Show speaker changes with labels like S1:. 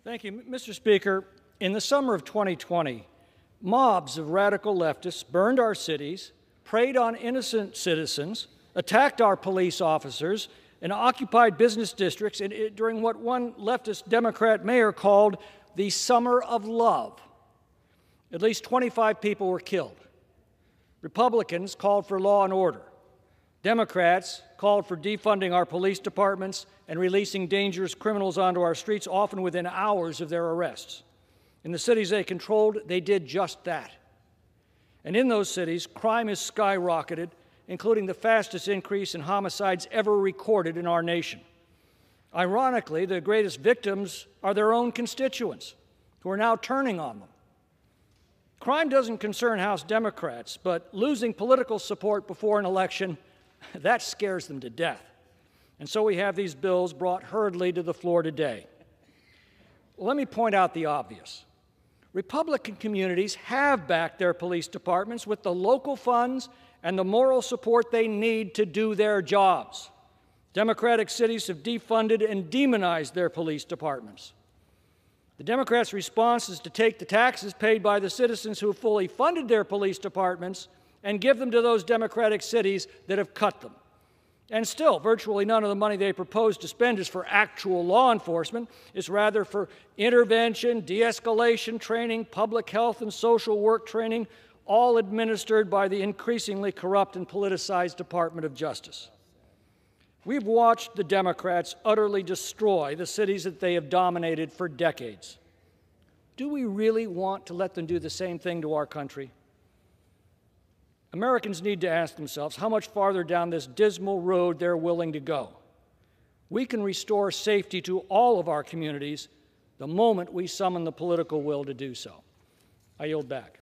S1: Thank you, Mr. Speaker. In the summer of 2020, mobs of radical leftists burned our cities, preyed on innocent citizens, attacked our police officers, and occupied business districts during what one leftist Democrat mayor called the Summer of Love. At least 25 people were killed. Republicans called for law and order. Democrats called for defunding our police departments and releasing dangerous criminals onto our streets, often within hours of their arrests. In the cities they controlled, they did just that. And in those cities, crime has skyrocketed, including the fastest increase in homicides ever recorded in our nation. Ironically, the greatest victims are their own constituents, who are now turning on them. Crime doesn't concern House Democrats, but losing political support before an election, that scares them to death. And so we have these bills brought hurriedly to the floor today. Let me point out the obvious. Republican communities have backed their police departments with the local funds and the moral support they need to do their jobs. Democratic cities have defunded and demonized their police departments. The Democrats' response is to take the taxes paid by the citizens who have fully funded their police departments and give them to those Democratic cities that have cut them. And still, virtually none of the money they propose to spend is for actual law enforcement. It's rather for intervention, de-escalation training, public health and social work training, all administered by the increasingly corrupt and politicized Department of Justice. We've watched the Democrats utterly destroy the cities that they have dominated for decades. Do we really want to let them do the same thing to our country? Americans need to ask themselves how much farther down this dismal road they're willing to go. We can restore safety to all of our communities the moment we summon the political will to do so. I yield back.